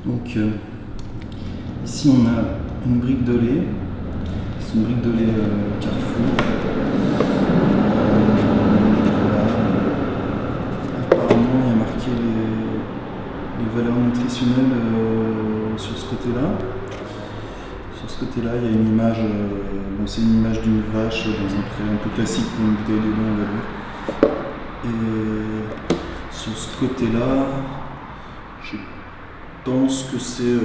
Donc ici on a une brique de lait, c'est une brique de lait Carrefour. Apparemment il y a marqué les valeurs nutritionnelles sur ce côté-là. Sur ce côté-là il y a une image, c'est une image d'une vache dans un pré un peu classique pour une bouteille de lait on va dire. Et sur ce côté-là, je pense que c'est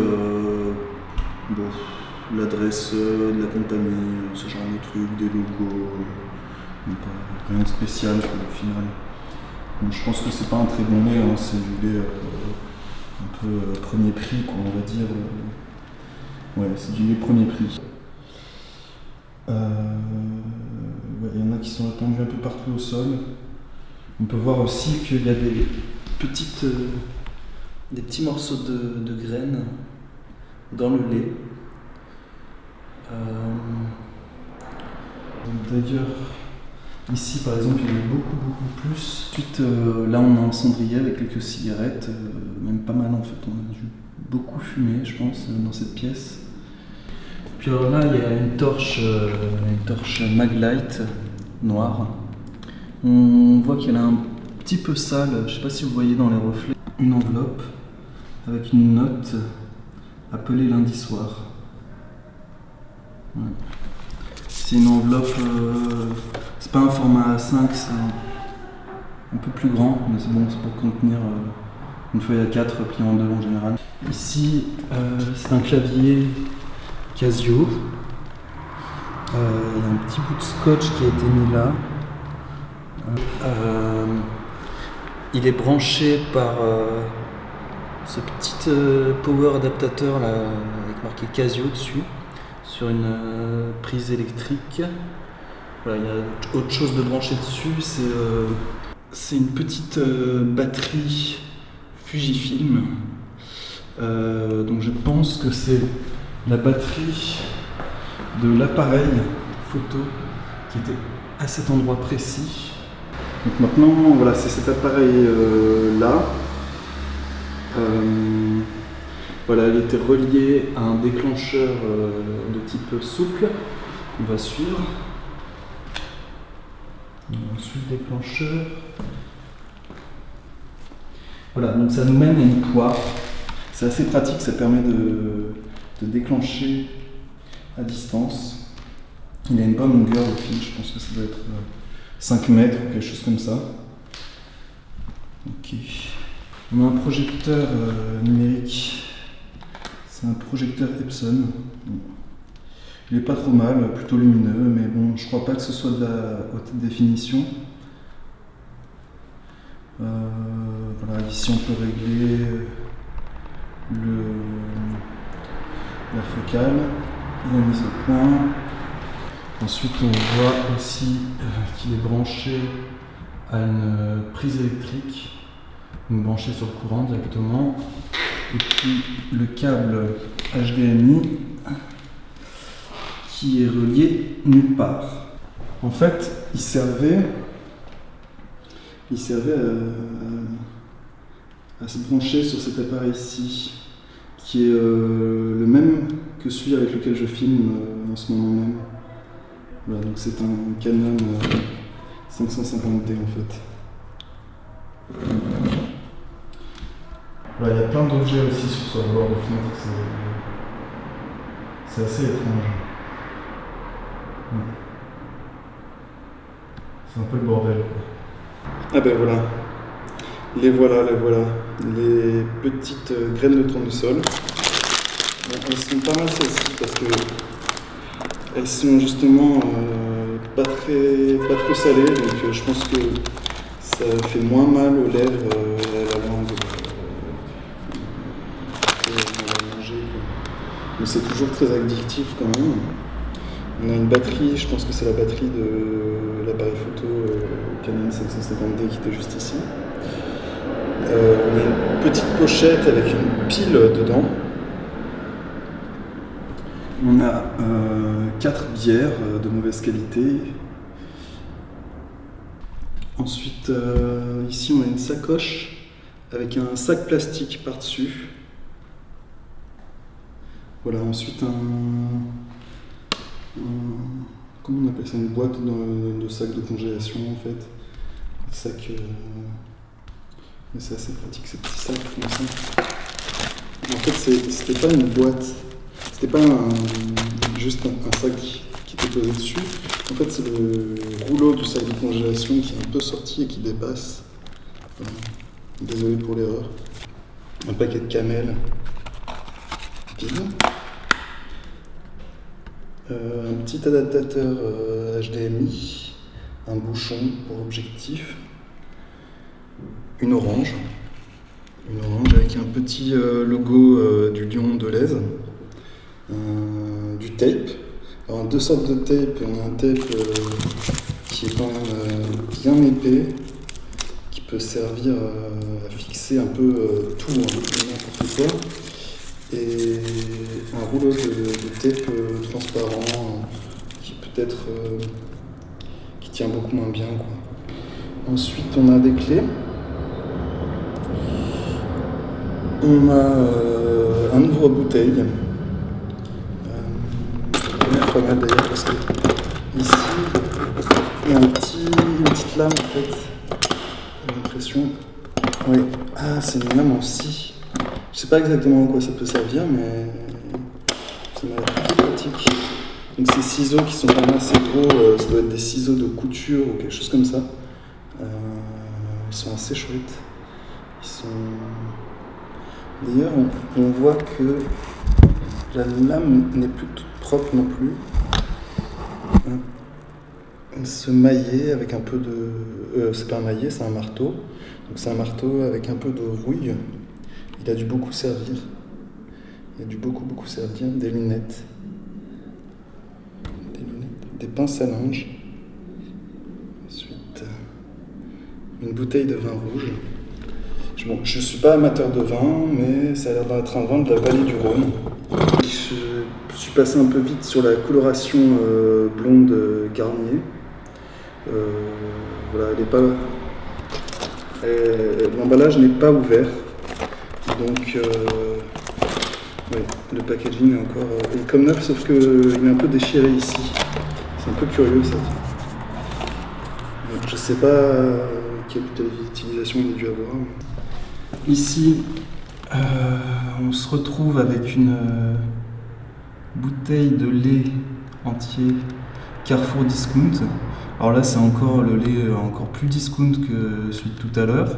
l'adresse de la compagnie, ce genre de truc, des logos, rien de spécial au final. Donc, je pense que c'est pas un très bon lait, hein, c'est du lait un peu premier prix, quoi, on va dire. Ouais, c'est du lait premier prix. Il y en a qui sont répandus un peu partout au sol. On peut voir aussi qu'il y a des petits morceaux de graines dans le lait. D'ailleurs, ici par exemple, il y en a beaucoup plus. Ensuite, là on a un cendrier avec quelques cigarettes, même pas mal en fait. On a dû beaucoup fumer, je pense, dans cette pièce. Puis alors là, il y a une torche Maglite noire. On voit qu'elle est un petit peu sale, je ne sais pas si vous voyez dans les reflets, une enveloppe avec une note appelée lundi soir. Ouais. C'est une enveloppe, c'est pas un format A5, c'est un peu plus grand, mais c'est bon, c'est pour contenir une feuille A4 pliée en deux en général. Ici, c'est un clavier Casio. Il y a un petit bout de scotch qui a été mis là. Il est branché par ce petit power adaptateur là, avec marqué Casio dessus, sur une prise électrique. Voilà, il y a autre chose de branché dessus, c'est une petite batterie Fujifilm. Donc je pense que c'est la batterie de l'appareil photo qui était à cet endroit précis. Donc maintenant, voilà, c'est cet appareil là. Voilà, il était relié à un déclencheur de type souple qu'on va suivre. Ensuite, déclencheur. Voilà, donc ça nous mène à une poire. C'est assez pratique, ça permet de déclencher à distance. Il a une bonne longueur au fil, je pense que ça doit être 5 mètres ou quelque chose comme ça. Ok. On a un projecteur numérique. C'est un projecteur Epson. Il est pas trop mal, plutôt lumineux, mais bon, je crois pas que ce soit de la haute définition. Voilà, ici on peut régler la focale, la mise au point. Ensuite, on voit aussi qu'il est branché à une prise électrique, donc branché sur le courant directement. Et puis le câble HDMI qui est relié nulle part. En fait, il servait à se brancher sur cet appareil ici, qui est le même que celui avec lequel je filme en ce moment même. Voilà, donc c'est un Canon 550D en fait. Voilà, il y a plein d'objets aussi sur ce bord de fenêtre, c'est assez étrange. C'est un peu le bordel, quoi. Ah ben voilà, les voilà, les petites graines de tournesol. Bon, elles sont pas mal celles-ci parce que elles sont justement pas trop salées, donc je pense que ça fait moins mal aux lèvres et à la langue on va manger, quoi. Mais c'est toujours très addictif quand même. On a une batterie, je pense que c'est la batterie de l'appareil photo Canon 550D qui était juste ici. On a une petite pochette avec une pile dedans. On a 4 bières de mauvaise qualité. Ensuite, ici on a une sacoche avec un sac plastique par-dessus. Voilà, ensuite comment on appelle ça, une boîte de sac de congélation en fait. Sac, mais c'est assez pratique ces petits sacs comme ça. En fait, c'était pas une boîte, c'était pas juste un sac qui était posé dessus. En fait, c'est le rouleau du sac de congélation qui est un peu sorti et qui dépasse. Désolé pour l'erreur. Un paquet de camel vide. Un petit adaptateur HDMI, un bouchon pour objectif, une orange avec un petit logo du lion de Lèze, du tape. Alors, deux sortes de tape. On a un tape qui est quand même bien épais, qui peut servir à fixer un peu tout, n'importe quoi. Et un rouleau de tape transparent qui peut-être qui tient beaucoup moins bien, quoi. Ensuite, on a des clés. On a un ouvre-bouteille. Pas mal d'ailleurs parce que ici il y a une petite lame en fait. J'ai l'impression. Oui. Ah, c'est une lame en scie. Je sais pas exactement à quoi ça peut servir, mais ça m'a l'air plutôt pratique. Donc ces ciseaux qui sont quand même assez gros, ça doit être des ciseaux de couture ou quelque chose comme ça. Ils sont assez chouettes. D'ailleurs, on voit que la lame n'est plus toute propre non plus. Se mailler avec un peu de... c'est pas un maillet, c'est un marteau. Donc c'est un marteau avec un peu de rouille. Il a dû beaucoup servir. Des lunettes. Des pinces à linge. Ensuite, une bouteille de vin rouge. Bon, je ne suis pas amateur de vin, mais ça a l'air d'être un vin de la vallée du Rhône. Je suis passé un peu vite sur la coloration blonde Garnier. Voilà, l'emballage n'est pas ouvert, donc ouais, le packaging est encore est comme neuf, sauf qu'il est un peu déchiré ici. C'est un peu curieux ça. Donc, je sais pas quelle utilisation il a dû avoir. Ici, on se retrouve avec une bouteille de lait entier Carrefour Discount. Alors là, c'est encore le lait encore plus discount que celui de tout à l'heure.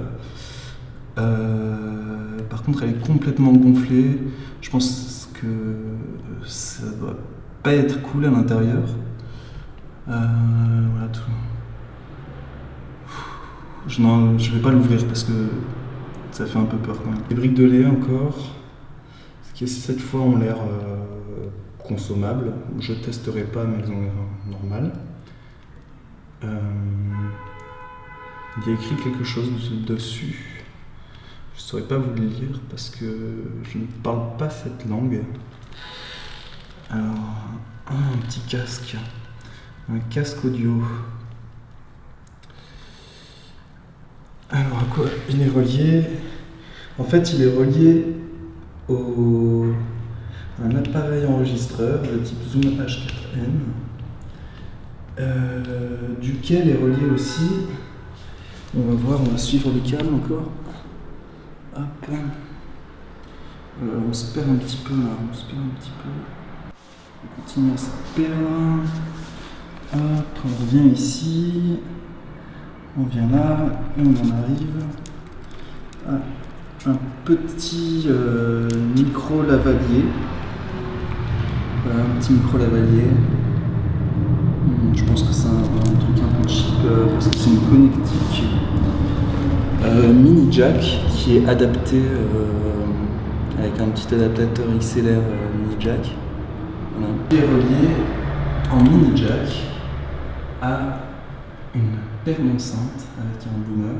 Par contre, elle est complètement gonflée. Je pense que ça doit pas être cool à l'intérieur. Voilà tout. Je vais pas l'ouvrir parce que ça fait un peu peur quand même. Les briques de lait encore, ce qui cette fois ont l'air consommables. Je testerai pas, mais elles ont l'air normales. Il y a écrit quelque chose dessus. Je ne saurais pas vous le lire parce que je ne parle pas cette langue. Alors, un petit casque. Un casque audio. Alors, à quoi il est relié? En fait, il est relié à un appareil enregistreur de type Zoom H4n, duquel est relié aussi. On va voir, on va suivre le câble encore. Hop. On se perd un petit peu là, On continue à se perdre. Hop, on revient ici. On vient là et on en arrive à un petit micro lavalier. Voilà, un petit micro lavalier. Je pense que c'est un truc un peu cheap parce que c'est une connectique mini jack qui est adapté avec un petit adaptateur XLR mini jack. Voilà. Il est relié en mini jack à une paire d'enceintes avec un boomer.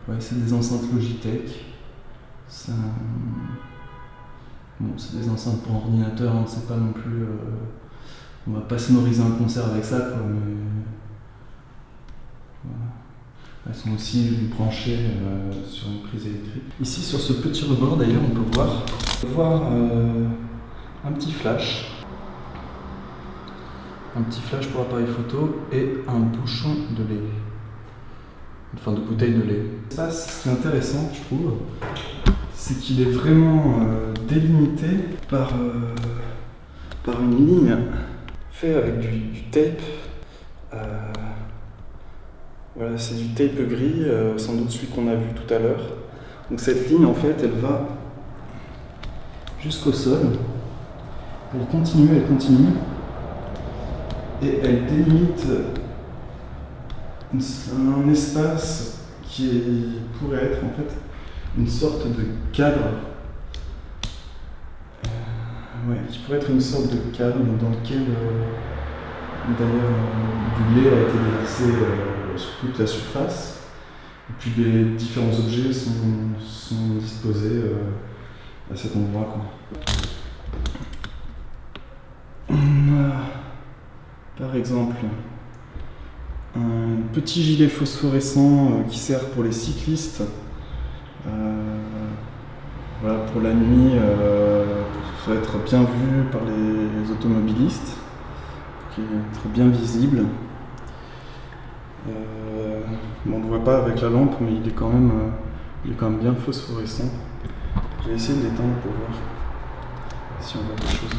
Ouais, c'est des enceintes Logitech. C'est des enceintes pour ordinateur, hein, c'est pas non plus. On va pas sonoriser un concert avec ça, quoi, mais. Voilà. Elles sont aussi branchées sur une prise électrique. Ici, sur ce petit rebord, d'ailleurs, on peut voir un petit flash. Un petit flash pour appareil photo et un bouchon de lait. Enfin, de bouteille de lait. Ce qui est intéressant, je trouve, c'est qu'il est vraiment délimité par une ligne faite avec du tape. Voilà, c'est du tape gris, sans doute celui qu'on a vu tout à l'heure. Donc cette ligne, en fait, elle va jusqu'au sol. Elle continue. Et elle délimite un espace qui pourrait être en fait une sorte de cadre. Qui pourrait être une sorte de cadre dans lequel d'ailleurs du lait a été déversé sur toute la surface. Et puis les différents objets sont disposés à cet endroit, quoi. Par exemple, un petit gilet phosphorescent qui sert pour les cyclistes, voilà, pour la nuit, pour être bien vu par les automobilistes, qui est très bien visible. On ne le voit pas avec la lampe, mais il est quand même bien phosphorescent. Je vais essayer de l'éteindre pour voir si on voit quelque chose.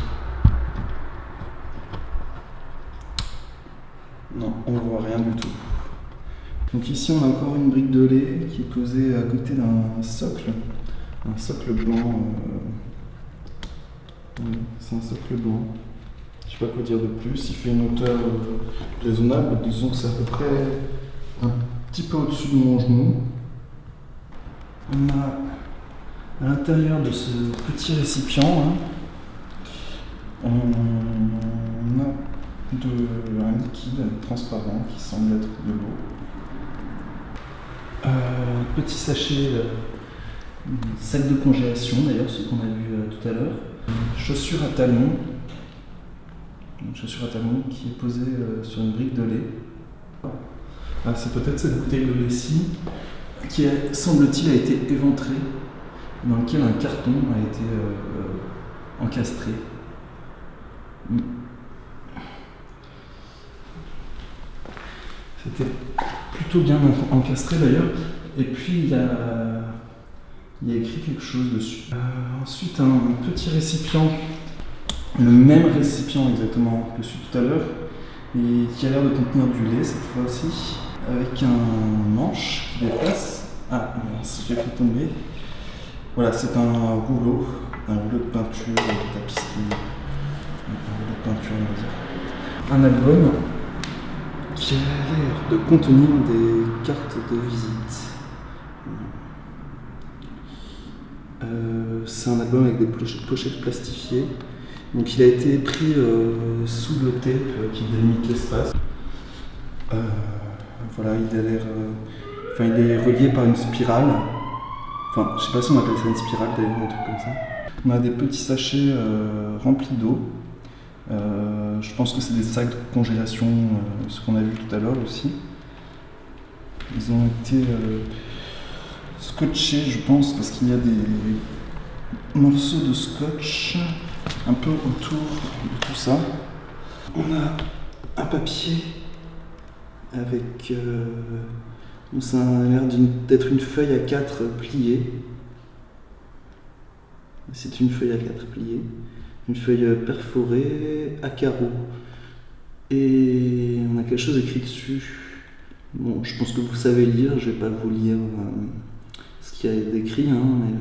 Non, on ne voit rien du tout. Donc ici on a encore une brique de lait qui est posée à côté d'un socle. Un socle blanc. Oui, c'est un socle blanc. Je ne sais pas quoi dire de plus. Il fait une hauteur raisonnable. Disons que c'est à peu près un petit peu au-dessus de mon genou. On a à l'intérieur de ce petit récipient, on a un liquide transparent qui semble être de l'eau. Petit sachet, sac de congélation d'ailleurs, ce qu'on a vu tout à l'heure. Chaussure à talons. Une chaussure à talons qui est posée sur une brique de lait. C'est peut-être cette bouteille de lait-ci qui, semble-t-il, a été éventrée, dans lequel un carton a été encastré. C'était plutôt bien encastré d'ailleurs. Et puis il y a écrit quelque chose dessus. Ensuite un petit récipient, le même récipient exactement que celui tout à l'heure, et qui a l'air de contenir du lait cette fois aussi, avec un manche qui dépasse. Ah mince, j'ai fait tomber. Voilà, c'est un rouleau de peinture, de tapisserie, un rouleau de peinture on va dire. Un album qui a l'air de contenir des cartes de visite. C'est un album avec des pochettes plastifiées. Donc il a été pris sous le tape qui délimite l'espace. Voilà, il a l'air. Il est relié par une spirale. Enfin, je sais pas si on appelle ça une spirale d'ailleurs, un truc comme ça. On a des petits sachets remplis d'eau. Je pense que c'est des sacs de congélation, ce qu'on a vu tout à l'heure aussi. Ils ont été scotchés, je pense, parce qu'il y a des morceaux de scotch un peu autour de tout ça. On a un papier avec... ça a l'air d'être une feuille à 4 pliée. C'est une feuille à 4 pliée. Une feuille perforée à carreaux. Et on a quelque chose écrit dessus. Bon, je pense que vous savez lire, je vais pas vous lire ce qu'il y a d'écrit, mais